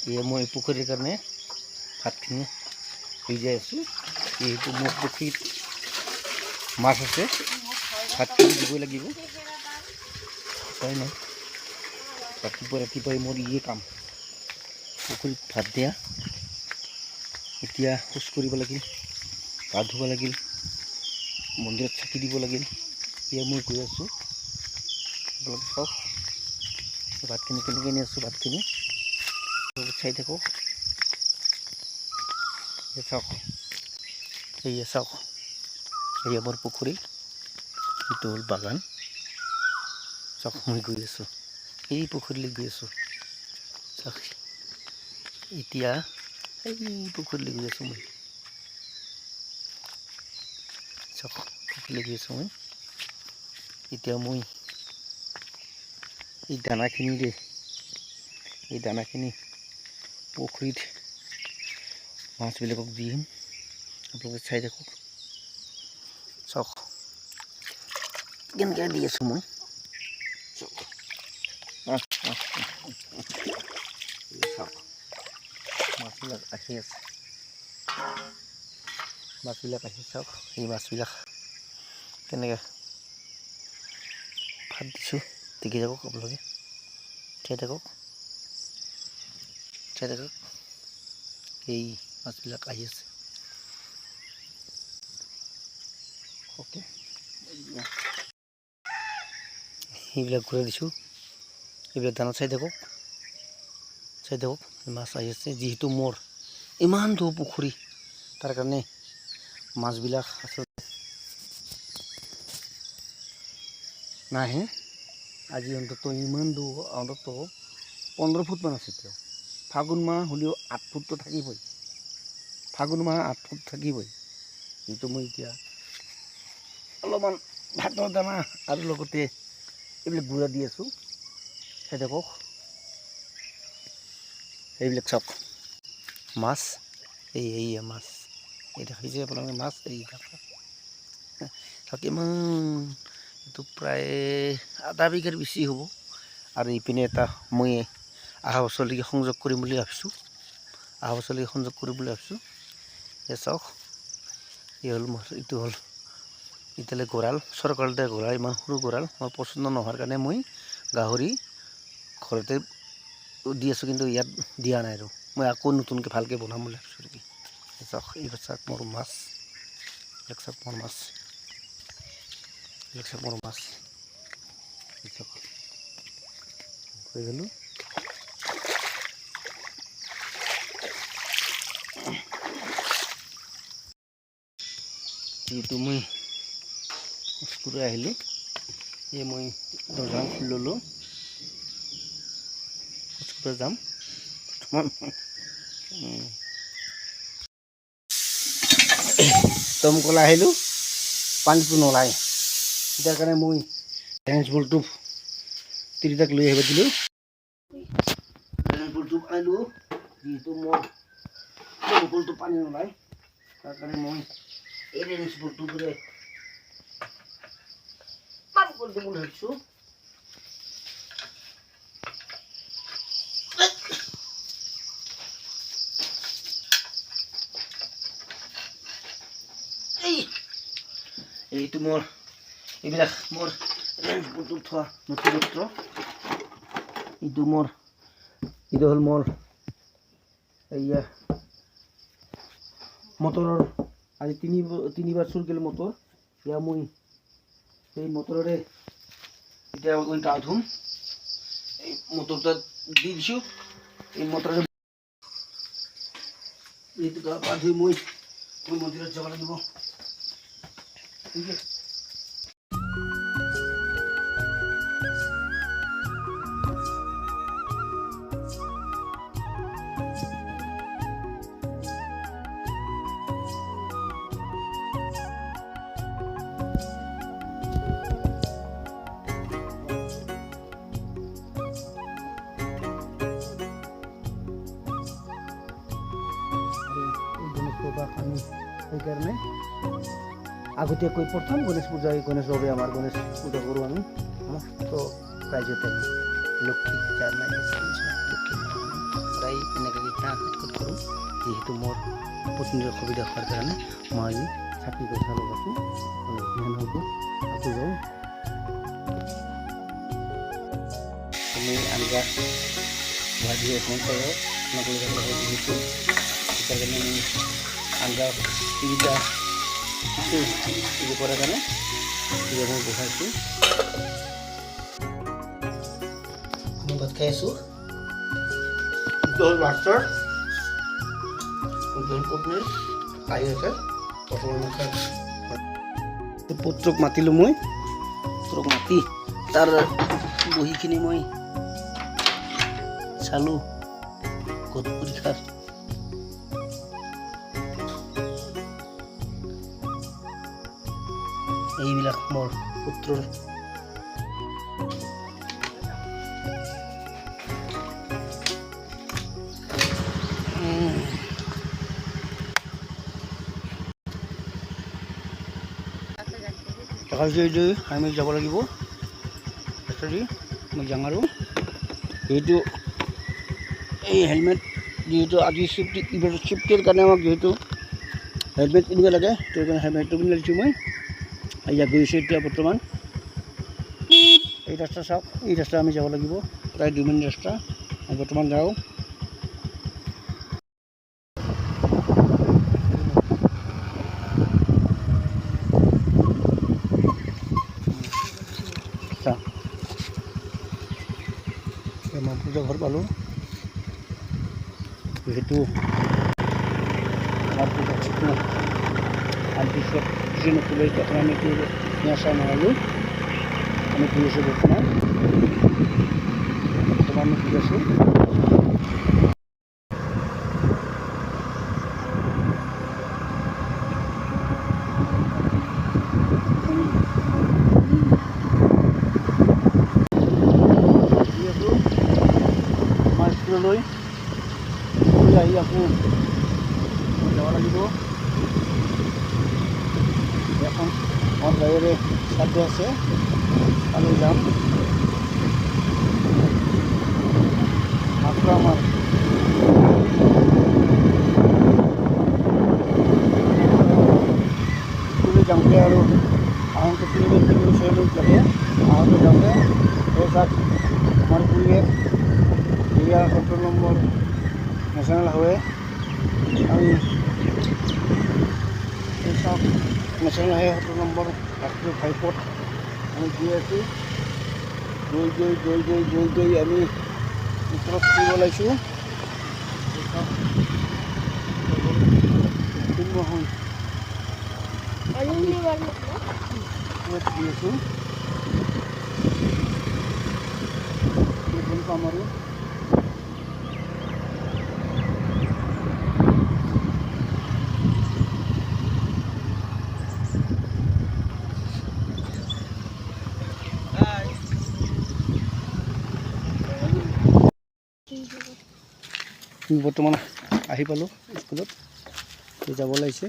এয়া মই পুখুৰীৰ কাৰণে ভাতখিনি ভিজাই আছোঁ। যিহেতু মোৰ পুখুৰীত মাছ আছে, ভাতখিনি দিবই লাগিব। উপায় নাই, ৰাতিপুৱাই মোৰ কাম পুখুৰীত ভাত দিয়া। এতিয়া খোজ কৰিব লাগিল, গা ধুব লাগিল, মন্দিৰত চাকি দিব লাগিল। এয়া মই গৈ আছোঁ। আপোনালোকে চাওক ভাতখিনি কেনেকৈ নি আছোঁ। ভাতখিনি চাই থাকক। চাওক, এয়া চাওক, এয়া মোৰ পুখুৰী, এইটো হ'ল বাগান। চাওক মই গৈ আছোঁ, এই পুখুৰীলৈ গৈ আছোঁ। চাওক এতিয়া এই পুখুৰীলৈ গৈ আছোঁ মই। চাওক পুখুৰীলৈ গৈ আছোঁ মই। এতিয়া মই এই দানাখিনি পুখুৰীত মাছবিলাকক দিম। আপোনালোকে চাই থাকক। চাওক কেনেকৈ দি আছোঁ মই। চাওক চাওক মাছবিলাক আহি আছে, চাওক এই মাছবিলাক কেনেকৈ ভাত দিছোঁ। দেখি থাকক আপোনালোকে, চাই থাকক। এই মাছবিলাক আহি আছে। অ'কে, এইবিলাক ঘূৰাই দিছোঁ। এইবিলাক দানা চাই থাকক, মাছ আহি আছে। যিহেতু মোৰ ইমান দূৰ পুখুৰী, তাৰ কাৰণে মাছবিলাক আচলতে নাহে। আজি অন্তত ইমান দূৰ, অন্তত 15 ফুটমান আছে। এতিয়াও ফাগুন মাহ হ'লেও 8 ফুটটো থাকিবই। যিহেতু মই এতিয়া অলপমান ভাতৰ দানা আৰু লগতে এইবিলাক গুড়া দি আছোঁ। চাই থাকক, এইবিলাক চাওক মাছ, এইয়া মাছ। এই দেখিছে আপোনালোকে মাছ, এই চাওক ইমান, এইটো প্ৰায় আধা বিঘাৰ বেছি হ'ব। আৰু ইপিনে এটা মই অহা বছৰলৈকে সংযোগ কৰিম বুলি ভাবিছোঁ। এই চাওক, এইটো হ'ল এতিয়ালৈ গঁৰাল, চৰকাৰৰ গঁৰাল। ইমান সৰু গঁৰাল মোৰ পচন্দ নোহোৱাৰ কাৰণে মই গাহৰি ঘৰতে দি আছোঁ, কিন্তু ইয়াত দিয়া নাই। আৰু মই আকৌ নতুনকৈ ভালকৈ বনাম বুলি ভাবিছোঁ নেকি। চাওক এইবিলাক চাওক মোৰ মাছ, হৈ গ'লোঁ। যিহেতু মই স্কুলে আহিলোঁ, এই মই দৰ্জা খুলি ল'লোঁ। স্কুলত যাম দমকলা আহিলোঁ, পানীটো নোলায়। তাৰ কাৰণে মই ড্ৰেনেজ বলটো তিনিটাক লৈ আহিব দিলোঁ। ড্ৰেনেজ বলটো আনিলোঁ, যিহেতু মোৰ দমকলটো পানী নোলায়, তাৰ কাৰণে মই এই ড্ৰেনেজ বলটো দৰে বুলি ভাবিছোঁ। এইটো মোৰ, এইবিলাক মোৰ ড্ৰেনেজ বলটোত থোৱা নথিপত্ৰ। এইটো হ'ল মোৰ এইয়া মটৰৰ, আজি তিনিবাৰ চুৰ গ'ল মটৰ। এতিয়া মই এই মটৰেৰে এতিয়া মই গা ধুম। এই মটৰটো দি দিছোঁ, এই মটৰেৰে এইটো গা পা ধুই মই মন্দিৰত যাব লাগিব। ঠিক আছে। আমি সেইকাৰণে আগতীয়াকৈ প্ৰথম গণেশ পূজা, এই গণেশ বাবে আমাৰ গণেশ পূজা কৰোঁ আমি সমস্ত ৰাইজতে। লক্ষ্মী পূজা নাই, লক্ষ্মী প্ৰায় এনেকৈ আগত কৰোঁ যিহেতু মোৰ পত্নীৰ অসুবিধা হোৱাৰ কাৰণে মই আজি চাকি গছা লগাইছোঁ ধ্যান হ'ব আকৌ যাওঁ আমি আঞ্জা ভাজি অকণমান পাৰোঁ নকলি লগত যিহেতু তাৰ কাৰণে আমি আঞ্জা তিনিটা কৰাৰ কাৰণে মই বহাইছোঁ মই ভাত খাই আছোঁ মাষ্টৰ পত্নীৰ আহি আছে পুত্ৰক মাতিলোঁ মই পুত্ৰক মাতি তাৰ বহীখিনি মই চালোঁ ক'ত পৰীক্ষাৰ এইবিলাক মোৰ পুত্ৰৰ আমি যাব লাগিব মই জাঙাৰো যিহেতু এই হেলমেট যিহেতু আজি চিফ্টিৰ কাৰণে আমাক যিহেতু হেলমেট কিনিব লাগে সেইটো কাৰণে হেলমেটটো কিনি লৈছোঁ মই ইয়াত গৈছোঁ এতিয়া বৰ্তমান এই ৰাস্তা চাওক এই ৰাস্তা আমি যাব লাগিব প্ৰায় 2 মিনিট ৰাস্তা আমি বৰ্তমান যাওঁ মই পূজা ঘৰ পালোঁ যিহেতু আমাৰ পূজা চিকনো পিছত কিছু নকলে তখন আমি নেশা মারালো আমি ঘুরেছি বর্তমান আমি ঘুরেছি আমার স্কুললৈ আহি আকৌ যাব লাগিব এখন আমার বাইরে সাথে আছে আমি যাম মাত্র আমার স্কুলে যাওঁতে আৰু আহোঁতে 3 লাগে আহোঁতে যাওঁতে তাত আমাৰ পৰিৱেশ এয়া 17 নম্বৰ নেশ্যনেল হাইৱে আমি নেশ্যনেল হাইৱে 17 নম্বৰ ৰাষ্ট্ৰীয় ঘাইপথ আমি গৈ আছোঁ গৈ আমি ওপৰত ফুৰিব ওলাইছোঁ পাম আৰু বৰ্তমান আহি পালোঁ স্কুলত যাব লাগিছে